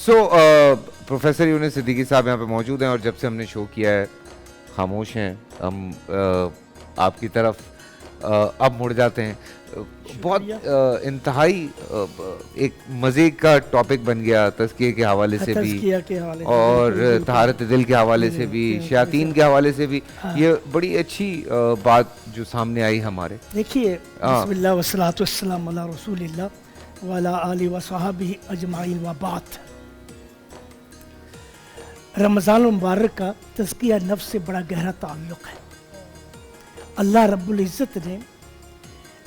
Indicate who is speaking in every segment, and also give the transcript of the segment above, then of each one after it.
Speaker 1: Professor یونس صدیقی صاحب یہاں پہ موجود ہیں، اور جب سے ہم نے شو کیا ہے خاموش ہیں ہم آپ کی طرف اب مڑ جاتے ہیں. بہت انتہائی ایک مزے کا ٹاپک بن گیا تزکیے کے حوالے سے بھی اور طہارت دل کے حوالے سے بھی، شیاطین کے حوالے سے بھی. یہ بڑی اچھی بات جو سامنے آئی ہمارے.
Speaker 2: دیکھیے بسم اللہ والصلاۃ والسلام علی رسول اللہ وعلی آلہ وصحبہ اجمعین وبعد. رمضان المبارک کا تزکیہ نفس سے بڑا گہرا تعلق ہے. اللہ رب العزت نے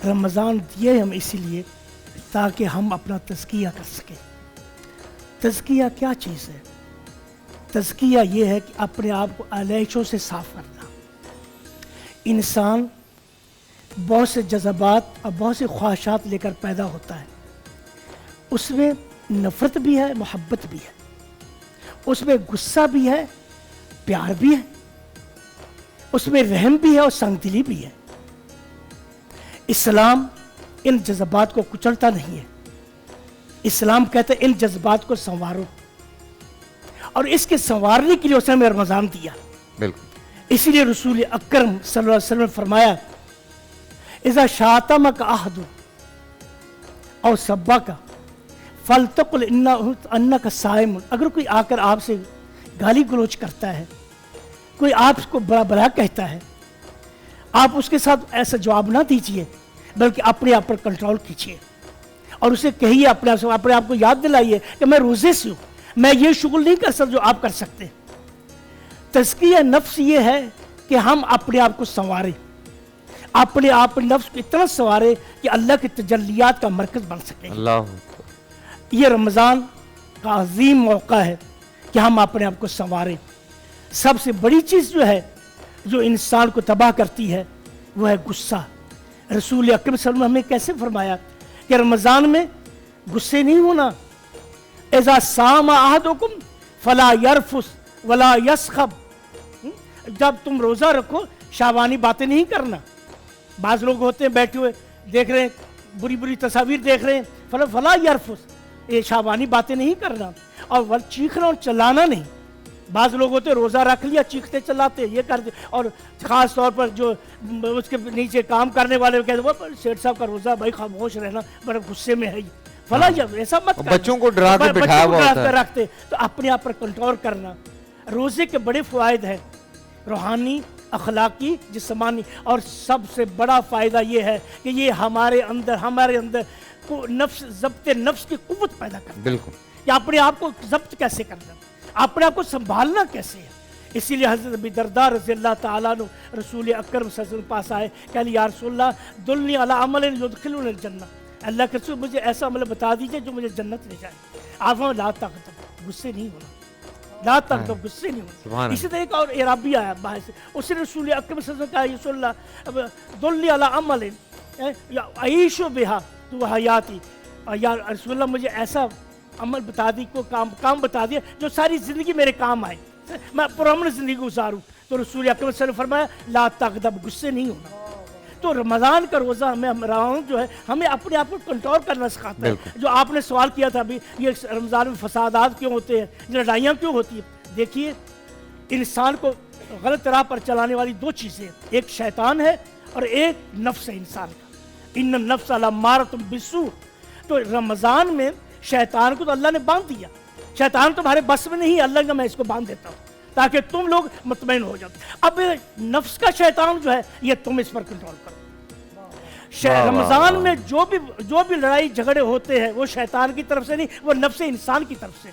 Speaker 2: رمضان دیے ہم اسی لیے تاکہ ہم اپنا تزکیہ کر سکیں. تزکیہ کیا چیز ہے؟ تزکیہ یہ ہے کہ اپنے آپ کو علیشوں سے صاف کرنا. انسان بہت سے جذبات اور بہت سے خواہشات لے کر پیدا ہوتا ہے. اس میں نفرت بھی ہے، محبت بھی ہے، اس میں غصہ بھی ہے، پیار بھی ہے، اس میں رحم بھی ہے اور سنگ دلی بھی ہے. اسلام ان جذبات کو کچلتا نہیں ہے. اسلام کہتا ہے ان جذبات کو سنوارو، اور اس کے سنوارنے کے لیے اس نے ہمیں رمضان دیا.
Speaker 1: بالکل.
Speaker 2: اسی لیے رسول اکرم صلی اللہ علیہ وسلم نے فرمایا اذا شاتمک احد او سبک فلتقل انک صائم. اگر کوئی آ کر آپ سے گالی گلوچ کرتا ہے، کوئی آپ کو بڑا بڑا کہتا ہے، آپ اس کے ساتھ ایسا جواب نہ دیجئے بلکہ اپنے آپ پر کنٹرول کیجئے اور اسے کہیے، اپنے آپ کو یاد دلائیے کہ میں روزے سے ہوں، میں یہ شغل نہیں کر سکتا جو آپ کر سکتے. تزکیہ نفس یہ ہے کہ ہم اپنے آپ کو سنواریں، اپنے آپ نفس کو اتنا سنواریں کہ اللہ کی تجلیات کا مرکز بن سکیں.
Speaker 1: اللہ.
Speaker 2: یہ رمضان کا عظیم موقع ہے کہ ہم اپنے آپ کو سنواریں. سب سے بڑی چیز جو ہے جو انسان کو تباہ کرتی ہے وہ ہے غصہ. رسول اکرم صلی اللہ علیہ وسلم نے ہمیں کیسے فرمایا کہ رمضان میں غصے نہیں ہونا. اذا صام احدکم فلا یرفث ولا یسخب. جب تم روزہ رکھو شہوانی باتیں نہیں کرنا. بعض لوگ ہوتے ہیں بیٹھے ہوئے دیکھ رہے ہیں، بری بری تصاویر دیکھ رہے ہیں، فلا یرفث، یہ شہوانی باتیں نہیں کرنا. اور چیخنا اور چلانا نہیں. بعض لوگ ہوتے روزہ رکھ لیا چیختے چلاتے یہ کرتے، اور خاص طور پر جو اس کے نیچے کام کرنے والے کہتے وہ سیٹ صاحب کا روزہ بھائی خاموش رہنا، بڑے غصے میں ہے فلاں. ایسا مت کرنا.
Speaker 1: بچوں کو ڈرا کے بٹھایا ہوا ہوتا ہے.
Speaker 2: رکھتے تو اپنے آپ پر کنٹرول کرنا. روزے کے بڑے فوائد ہیں، روحانی، اخلاقی، جسمانی، اور سب سے بڑا فائدہ یہ ہے کہ یہ ہمارے اندر کو نفس ضبط نفس کی قوت پیدا کرتا ہے.
Speaker 1: بالکل.
Speaker 2: کہ اپنے آپ کو ضبط کیسے کرنا، اپنے آپ کو سنبھالنا کیسے ہے. اسی لیے حضرت ابی درداء رضی اللہ تعالیٰ عنہ رسول اکرم صلی اللہ علیہ وسلم پاس آئے کہ یا رسول اللہ دلنی علی عمل یدخلنی الجنہ. اللہ کے رسول مجھے ایسا عمل بتا دیجئے جو مجھے جنت لے جائے. آپ لا تغضب، غصے نہیں ہونا، لا تغضب، غصے نہیں ہونا. اسی طرح ایک اور اعرابی آیا باہر سے، اس نے رسول اکرم صلی اللہ علیہ وسلم کہا یا رسول اللہ دلنی علی عمل اعیش بہا تو حیاتی. یا رسول اللہ مجھے ایسا عمل بتا دی، کو کام بتا دیا جو ساری زندگی میرے کام آئے، میں پرامن زندگی گزاروں. تو رسول اکرم صلی اللہ علیہ وسلم نے فرمایا لا تغضب، غصے نہیں ہونا. تو رمضان کا روزہ ہمیں جو ہے ہمیں اپنے آپ کو کنٹرول کرنا سکھاتا ہے. جو آپ نے سوال کیا تھا ابھی، یہ رمضان میں فسادات کیوں ہوتے ہیں، لڑائیاں کیوں ہوتی ہیں؟ دیکھیے انسان کو غلط راہ پر چلانے والی دو چیزیں، ایک شیطان ہے اور ایک نفس ہے انسان کا. ان النفس لامارۃ بالسوء. تو رمضان میں شیطان کو تو اللہ نے باندھ دیا. شیطان تمہارے بس میں نہیں، اللہ کا میں اس کو باندھ دیتا ہوں تاکہ تم لوگ مطمئن ہو جاؤ. اب نفس کا شیطان جو ہے یہ تم اس پر کنٹرول کرو. رمضان میں جو بھی لڑائی جھگڑے ہوتے ہیں وہ شیطان کی طرف سے نہیں، وہ نفس انسان کی طرف سے.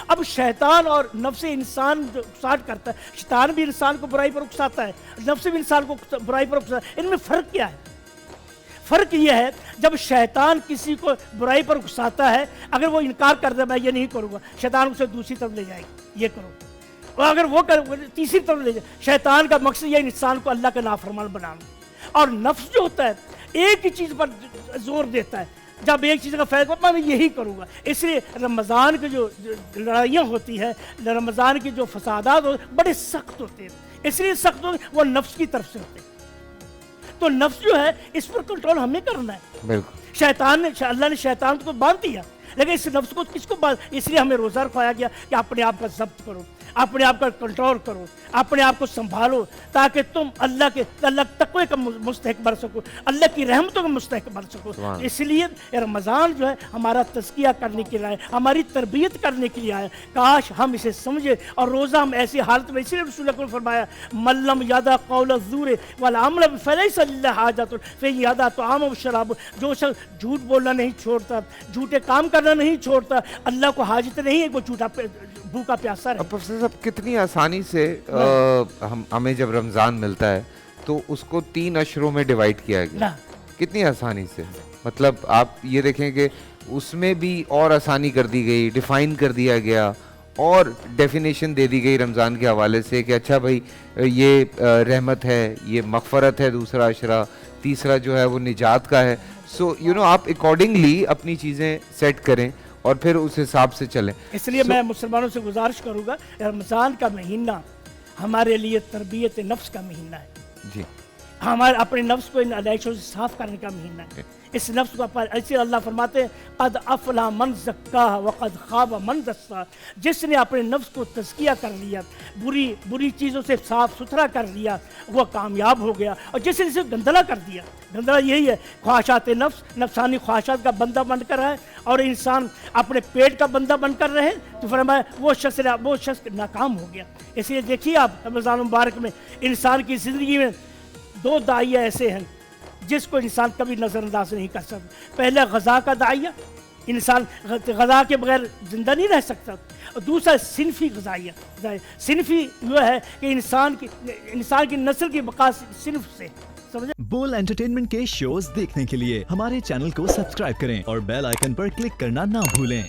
Speaker 2: اب شیطان اور نفس انسان جو اکساہٹ کرتا ہے، شیطان بھی انسان کو برائی پر اکساتا ہے، نفس بھی انسان کو برائی پر اکساتا ہے. ان میں فرق کیا ہے؟ فرق یہ ہے جب شیطان کسی کو برائی پر اکساتا ہے، اگر وہ انکار کر دے میں یہ نہیں کروں گا، شیطان اسے دوسری طرف لے جائے گا یہ کرو، اور اگر وہ تیسری طرف لے جائے. شیطان کا مقصد یہ انسان کو اللہ کا نافرمان بنانا. اور نفس جو ہوتا ہے ایک ہی چیز پر زور دیتا ہے، جب ایک چیز کا فائدہ میں یہی کروں گا. اس لیے رمضان کی جو لڑائیاں ہوتی ہیں، رمضان کی جو فسادات بڑے سخت ہوتے ہیں. اس لیے سخت ہوتے وہ نفس کی طرف سے ہوتے ہیں. تو نفس جو ہے اس پر کنٹرول ہمیں کرنا ہے.
Speaker 1: بالکل.
Speaker 2: شیطان نے، اللہ نے شیطان کو باندھ دیا، لیکن اس نفس کو کس کو اس لیے ہمیں روزہ رکھوایا گیا کہ اپنے آپ کا ضبط کرو, اپنے آپ کا کنٹرول کرو, اپنے آپ کو سنبھالو, تاکہ تم اللہ تقوی کا مستحق بن سکو, اللہ کی رحمتوں کا مستحق بن سکو. اس لیے رمضان جو ہے ہمارا تزکیہ کرنے کے لیے, ہماری تربیت کرنے کے لیے ہے. کاش ہم اسے سمجھے, اور روزہ ہم ایسی حالت میں, اسی لیے رسول اللہ نے فرمایا من لم یدع قول الزور والعمل فلیس للہ حاجۃ فی یدع طعام و شراب. جو شخص جھوٹ بولنا نہیں چھوڑتا, جھوٹے کام کرنا نہیں چھوڑتا, اللہ کو حاجت نہیں ہے وہ جھوٹا بھوکا پیاسا رہے.
Speaker 1: پروفیسر صاحب کتنی آسانی سے ہمیں جب رمضان ملتا ہے تو اس کو 3 اشروں میں ڈیوائیڈ کیا گیا, کتنی آسانی سے. مطلب آپ یہ دیکھیں کہ اس میں بھی اور آسانی کر دی گئی, ڈیفائن کر دیا گیا, اور ڈیفینیشن دے دی گئی رمضان کے حوالے سے کہ اچھا بھائی یہ رحمت ہے, یہ مغفرت ہے دوسرا اشرہ, تیسرا جو ہے وہ نجات کا ہے. سو آپ اکارڈنگلی اپنی چیزیں سیٹ کریں اور پھر اس حساب سے چلیں.
Speaker 2: اس لیے میں مسلمانوں سے گزارش کروں گا, رمضان کا مہینہ ہمارے لیے تربیت نفس کا مہینہ ہے.
Speaker 1: جی,
Speaker 2: ہمارے اپنے نفس کو ان علیشوں سے صاف کرنے کا مہینہ ہے. اس نفس کو ایسے اللہ فرماتے ہیں قد افلح من زکاہا وقد خاب من دساہا. جس نے اپنے نفس کو تزکیہ کر لیا, بری چیزوں سے صاف ستھرا کر لیا, وہ کامیاب ہو گیا. اور جس نے اسے گندلا کر دیا, گندلا یہی ہے خواہشات نفس, نفسانی خواہشات کا بندہ بن کر رہے, اور انسان اپنے پیٹ کا بندہ بن کر رہے, تو فرمایا وہ شخص ناکام ہو گیا. اس لیے دیکھیے آپ رمضان مبارک میں انسان کی زندگی میں 2 داعیہ ایسے ہیں جس کو انسان کبھی نظر انداز نہیں کر سکتا. پہلا غذا کا داعیہ, انسان غذا کے بغیر زندہ نہیں رہ سکتا. اور دوسرا صنفی غذائیہ, صنفی جو ہے کہ انسان کی نسل کی بقا صنف سے.
Speaker 3: بول انٹرٹینمنٹ کے شوز دیکھنے کے لیے ہمارے چینل کو سبسکرائب کریں اور بیل آئیکن پر کلک کرنا نہ بھولیں.